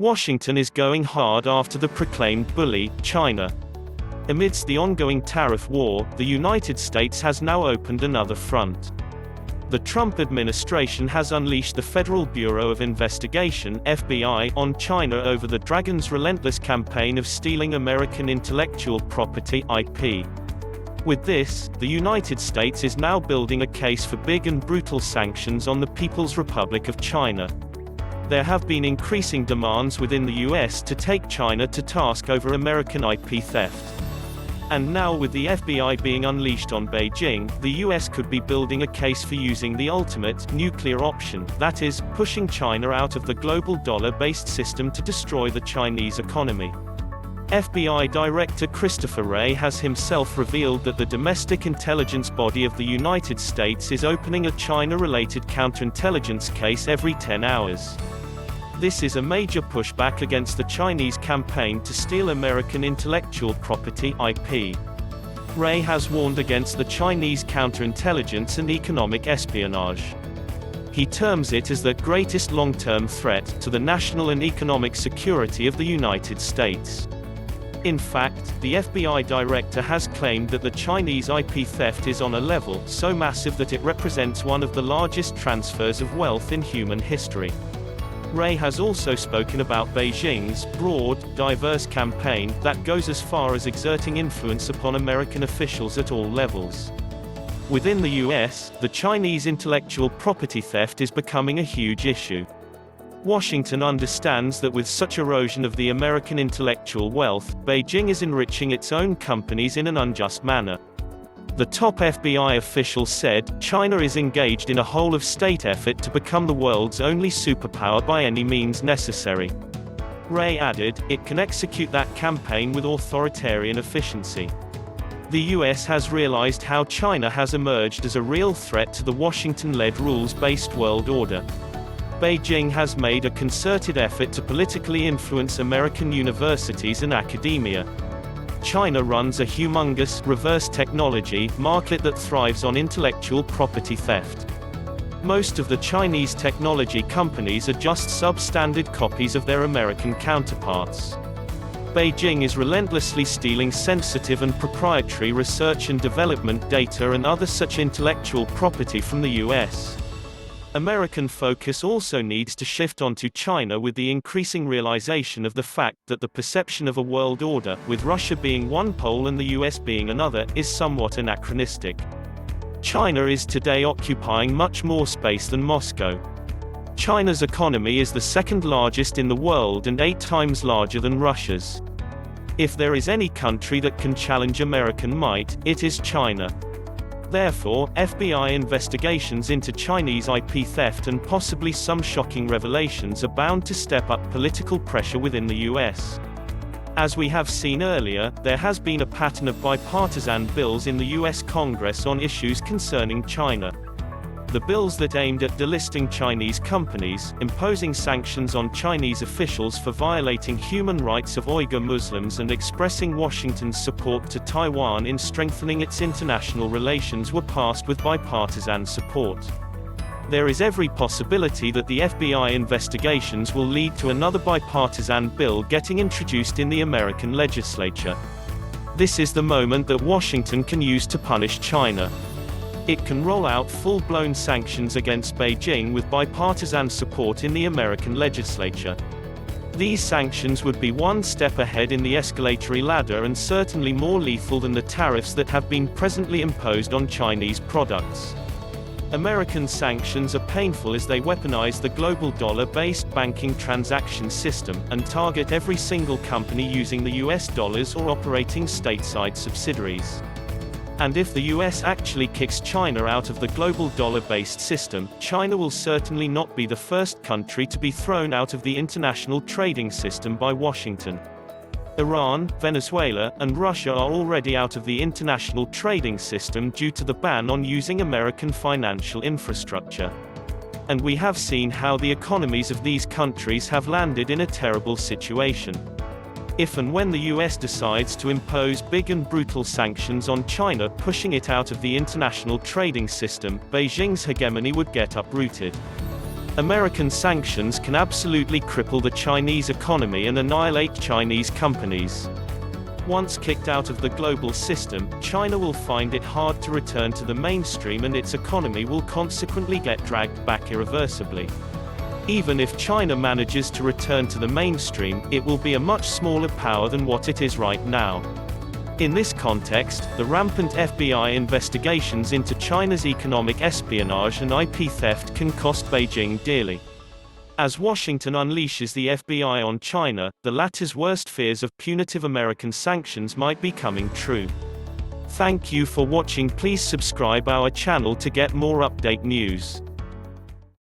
Washington is going hard after the proclaimed bully, China. Amidst the ongoing tariff war, the United States has now opened another front. The Trump administration has unleashed the Federal Bureau of Investigation (FBI) on China over the Dragon's relentless campaign of stealing American intellectual property (IP). With this, the United States is now building a case for big and brutal sanctions on the People's Republic of China. There have been increasing demands within the US to take China to task over American IP theft. And now with the FBI being unleashed on Beijing, the US could be building a case for using the ultimate, nuclear option, that is, pushing China out of the global dollar-based system to destroy the Chinese economy. FBI Director Christopher Wray has himself revealed that the domestic intelligence body of the United States is opening a China-related counterintelligence case every 10 hours. This is a major pushback against the Chinese campaign to steal American intellectual property (IP). Wray has warned against the Chinese counterintelligence and economic espionage. He terms it as the greatest long-term threat to the national and economic security of the United States. In fact, the FBI director has claimed that the Chinese IP theft is on a level so massive that it represents one of the largest transfers of wealth in human history. Wray has also spoken about Beijing's broad, diverse campaign that goes as far as exerting influence upon American officials at all levels. Within the US, the Chinese intellectual property theft is becoming a huge issue. Washington understands that with such erosion of the American intellectual wealth, Beijing is enriching its own companies in an unjust manner. The top FBI official said, "China is engaged in a whole-of-state effort to become the world's only superpower by any means necessary." Wray added, "It can execute that campaign with authoritarian efficiency." The US has realized how China has emerged as a real threat to the Washington-led rules-based world order. Beijing has made a concerted effort to politically influence American universities and academia. China runs a humongous, reverse technology market that thrives on intellectual property theft. Most of the Chinese technology companies are just substandard copies of their American counterparts. Beijing is relentlessly stealing sensitive and proprietary research and development data and other such intellectual property from the US. American focus also needs to shift onto China with the increasing realization of the fact that the perception of a world order, with Russia being one pole and the US being another, is somewhat anachronistic. China is today occupying much more space than Moscow. China's economy is the second largest in the world and 8 times larger than Russia's. If there is any country that can challenge American might, it is China. Therefore, FBI investigations into Chinese IP theft and possibly some shocking revelations are bound to step up political pressure within the US. As we have seen earlier, there has been a pattern of bipartisan bills in the US Congress on issues concerning China. The bills that aimed at delisting Chinese companies, imposing sanctions on Chinese officials for violating human rights of Uyghur Muslims and expressing Washington's support to Taiwan in strengthening its international relations were passed with bipartisan support. There is every possibility that the FBI investigations will lead to another bipartisan bill getting introduced in the American legislature. This is the moment that Washington can use to punish China. It can roll out full-blown sanctions against Beijing with bipartisan support in the American legislature. These sanctions would be one step ahead in the escalatory ladder and certainly more lethal than the tariffs that have been presently imposed on Chinese products. American sanctions are painful as they weaponize the global dollar-based banking transaction system, and target every single company using the US dollars or operating stateside subsidiaries. And if the US actually kicks China out of the global dollar-based system, China will certainly not be the first country to be thrown out of the international trading system by Washington. Iran, Venezuela, and Russia are already out of the international trading system due to the ban on using American financial infrastructure. And we have seen how the economies of these countries have landed in a terrible situation. If and when the US decides to impose big and brutal sanctions on China, pushing it out of the international trading system, Beijing's hegemony would get uprooted. American sanctions can absolutely cripple the Chinese economy and annihilate Chinese companies. Once kicked out of the global system, China will find it hard to return to the mainstream and its economy will consequently get dragged back irreversibly. Even if China manages to return to the mainstream, it will be a much smaller power than what it is right now. In this context, the rampant FBI investigations into China's economic espionage and IP theft can cost Beijing dearly. As Washington unleashes the FBI on China, the latter's worst fears of punitive American sanctions might be coming true. Thank you for watching. Please subscribe our channel to get more update news.